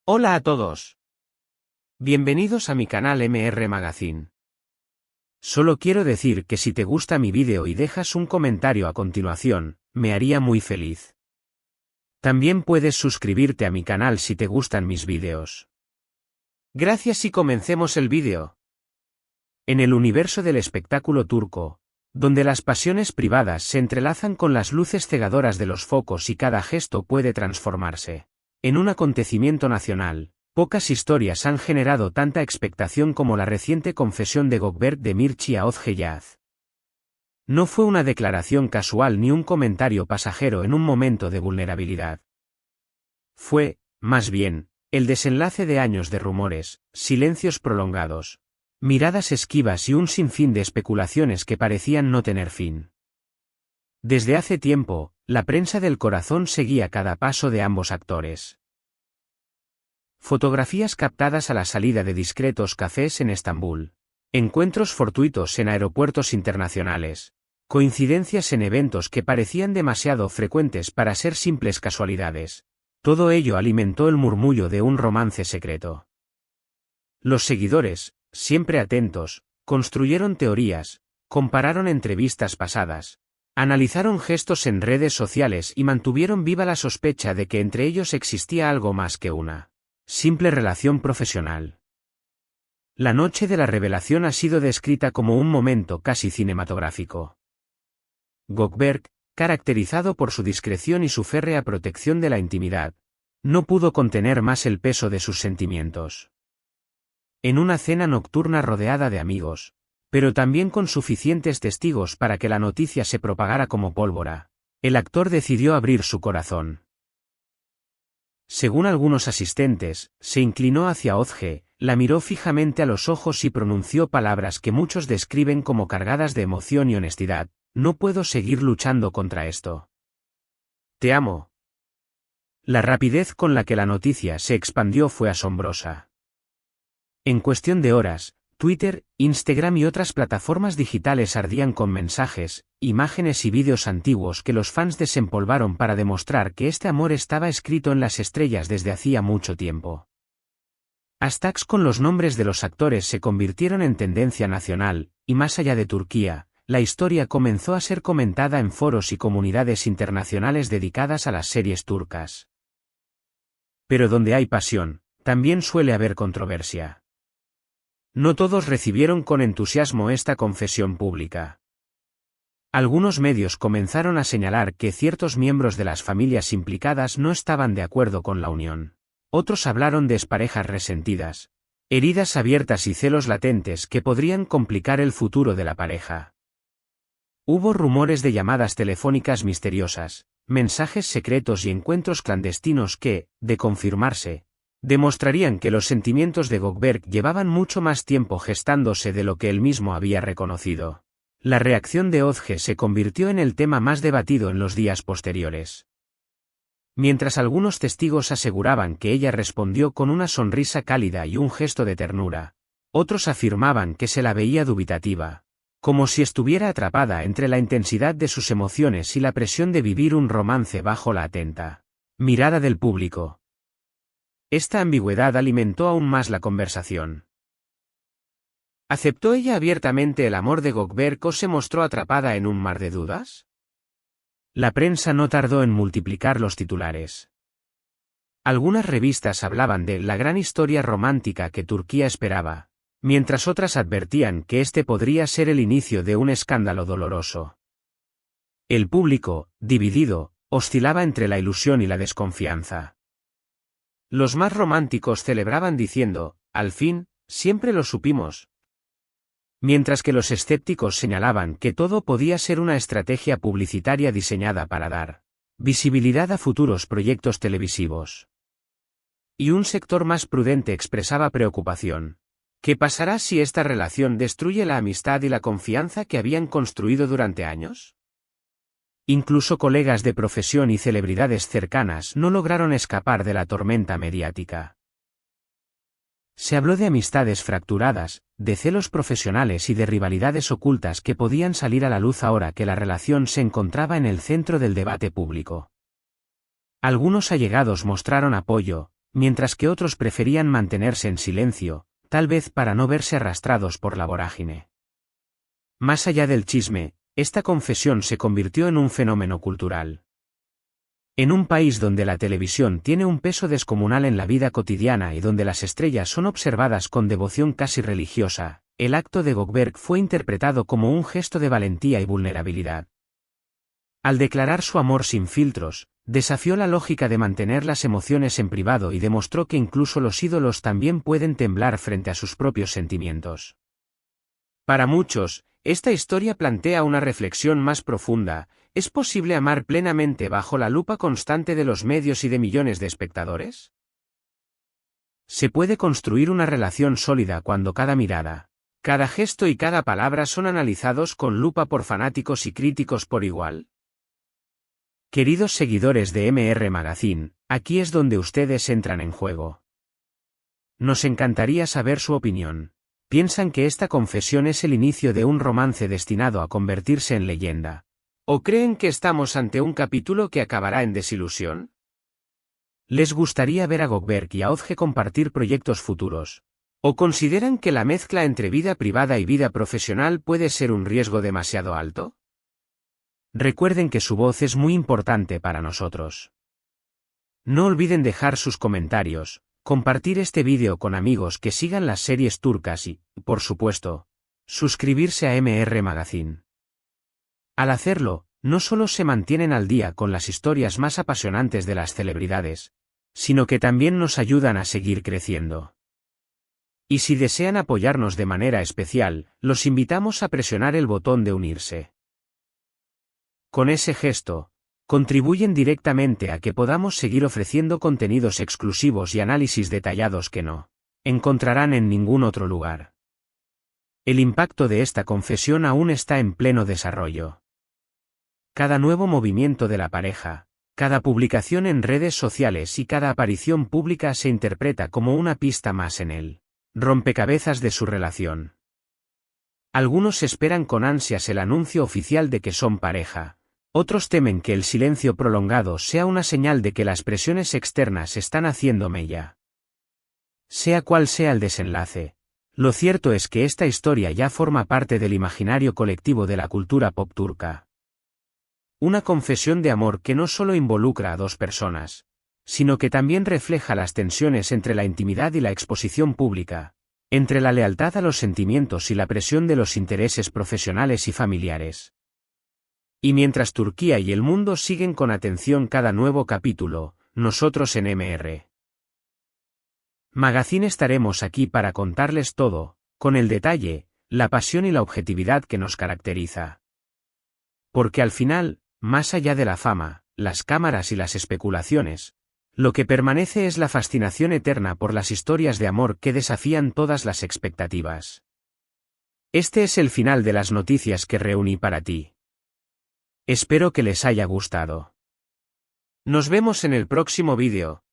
Hola a todos. Bienvenidos a mi canal MR Magazine. Solo quiero decir que si te gusta mi vídeo y dejas un comentario a continuación, me haría muy feliz. También puedes suscribirte a mi canal si te gustan mis vídeos. Gracias y comencemos el vídeo. En el universo del espectáculo turco, donde las pasiones privadas se entrelazan con las luces cegadoras de los focos y cada gesto puede transformarse en un acontecimiento nacional, pocas historias han generado tanta expectación como la reciente confesión de Gökberk Demirci a Özge Yaz. No fue una declaración casual ni un comentario pasajero en un momento de vulnerabilidad. Fue, más bien, el desenlace de años de rumores, silencios prolongados, miradas esquivas y un sinfín de especulaciones que parecían no tener fin. Desde hace tiempo, la prensa del corazón seguía cada paso de ambos actores. Fotografías captadas a la salida de discretos cafés en Estambul, encuentros fortuitos en aeropuertos internacionales, coincidencias en eventos que parecían demasiado frecuentes para ser simples casualidades. Todo ello alimentó el murmullo de un romance secreto. Los seguidores, siempre atentos, construyeron teorías, compararon entrevistas pasadas, analizaron gestos en redes sociales y mantuvieron viva la sospecha de que entre ellos existía algo más que una simple relación profesional. La noche de la revelación ha sido descrita como un momento casi cinematográfico. Gökberk, caracterizado por su discreción y su férrea protección de la intimidad, no pudo contener más el peso de sus sentimientos. En una cena nocturna rodeada de amigos, pero también con suficientes testigos para que la noticia se propagara como pólvora, el actor decidió abrir su corazón. Según algunos asistentes, se inclinó hacia Özge, la miró fijamente a los ojos y pronunció palabras que muchos describen como cargadas de emoción y honestidad: "No puedo seguir luchando contra esto. Te amo". La rapidez con la que la noticia se expandió fue asombrosa. En cuestión de horas, Twitter, Instagram y otras plataformas digitales ardían con mensajes, imágenes y vídeos antiguos que los fans desempolvaron para demostrar que este amor estaba escrito en las estrellas desde hacía mucho tiempo. Hashtags con los nombres de los actores se convirtieron en tendencia nacional, y más allá de Turquía, la historia comenzó a ser comentada en foros y comunidades internacionales dedicadas a las series turcas. Pero donde hay pasión, también suele haber controversia. No todos recibieron con entusiasmo esta confesión pública. Algunos medios comenzaron a señalar que ciertos miembros de las familias implicadas no estaban de acuerdo con la unión. Otros hablaron de exparejas resentidas, heridas abiertas y celos latentes que podrían complicar el futuro de la pareja. Hubo rumores de llamadas telefónicas misteriosas, mensajes secretos y encuentros clandestinos que, de confirmarse, demostrarían que los sentimientos de Gökberk llevaban mucho más tiempo gestándose de lo que él mismo había reconocido. La reacción de Özge se convirtió en el tema más debatido en los días posteriores. Mientras algunos testigos aseguraban que ella respondió con una sonrisa cálida y un gesto de ternura, otros afirmaban que se la veía dubitativa, como si estuviera atrapada entre la intensidad de sus emociones y la presión de vivir un romance bajo la atenta mirada del público. Esta ambigüedad alimentó aún más la conversación. ¿Aceptó ella abiertamente el amor de Gökberk o se mostró atrapada en un mar de dudas? La prensa no tardó en multiplicar los titulares. Algunas revistas hablaban de la gran historia romántica que Turquía esperaba, mientras otras advertían que este podría ser el inicio de un escándalo doloroso. El público, dividido, oscilaba entre la ilusión y la desconfianza. Los más románticos celebraban diciendo: "Al fin, siempre lo supimos". Mientras que los escépticos señalaban que todo podía ser una estrategia publicitaria diseñada para dar visibilidad a futuros proyectos televisivos. Y un sector más prudente expresaba preocupación. ¿Qué pasará si esta relación destruye la amistad y la confianza que habían construido durante años? Incluso colegas de profesión y celebridades cercanas no lograron escapar de la tormenta mediática. Se habló de amistades fracturadas, de celos profesionales y de rivalidades ocultas que podían salir a la luz ahora que la relación se encontraba en el centro del debate público. Algunos allegados mostraron apoyo, mientras que otros preferían mantenerse en silencio, tal vez para no verse arrastrados por la vorágine. Más allá del chisme, esta confesión se convirtió en un fenómeno cultural. En un país donde la televisión tiene un peso descomunal en la vida cotidiana y donde las estrellas son observadas con devoción casi religiosa, el acto de Gökberg fue interpretado como un gesto de valentía y vulnerabilidad. Al declarar su amor sin filtros, desafió la lógica de mantener las emociones en privado y demostró que incluso los ídolos también pueden temblar frente a sus propios sentimientos. Para muchos, esta historia plantea una reflexión más profunda. ¿Es posible amar plenamente bajo la lupa constante de los medios y de millones de espectadores? ¿Se puede construir una relación sólida cuando cada mirada, cada gesto y cada palabra son analizados con lupa por fanáticos y críticos por igual? Queridos seguidores de MR Magazine, aquí es donde ustedes entran en juego. Nos encantaría saber su opinión. ¿Piensan que esta confesión es el inicio de un romance destinado a convertirse en leyenda? ¿O creen que estamos ante un capítulo que acabará en desilusión? ¿Les gustaría ver a Gökberg y a Özge compartir proyectos futuros? ¿O consideran que la mezcla entre vida privada y vida profesional puede ser un riesgo demasiado alto? Recuerden que su voz es muy importante para nosotros. No olviden dejar sus comentarios, compartir este vídeo con amigos que sigan las series turcas y, por supuesto, suscribirse a MR Magazine. Al hacerlo, no solo se mantienen al día con las historias más apasionantes de las celebridades, sino que también nos ayudan a seguir creciendo. Y si desean apoyarnos de manera especial, los invitamos a presionar el botón de unirse. Con ese gesto, contribuyen directamente a que podamos seguir ofreciendo contenidos exclusivos y análisis detallados que no encontrarán en ningún otro lugar. El impacto de esta confesión aún está en pleno desarrollo. Cada nuevo movimiento de la pareja, cada publicación en redes sociales y cada aparición pública se interpreta como una pista más en el rompecabezas de su relación. Algunos esperan con ansias el anuncio oficial de que son pareja, otros temen que el silencio prolongado sea una señal de que las presiones externas están haciendo mella. Sea cual sea el desenlace, lo cierto es que esta historia ya forma parte del imaginario colectivo de la cultura pop turca. Una confesión de amor que no solo involucra a dos personas, sino que también refleja las tensiones entre la intimidad y la exposición pública, entre la lealtad a los sentimientos y la presión de los intereses profesionales y familiares. Y mientras Turquía y el mundo siguen con atención cada nuevo capítulo, nosotros en MR Magazine estaremos aquí para contarles todo, con el detalle, la pasión y la objetividad que nos caracteriza. Porque al final, más allá de la fama, las cámaras y las especulaciones, lo que permanece es la fascinación eterna por las historias de amor que desafían todas las expectativas. Este es el final de las noticias que reuní para ti. Espero que les haya gustado. Nos vemos en el próximo vídeo.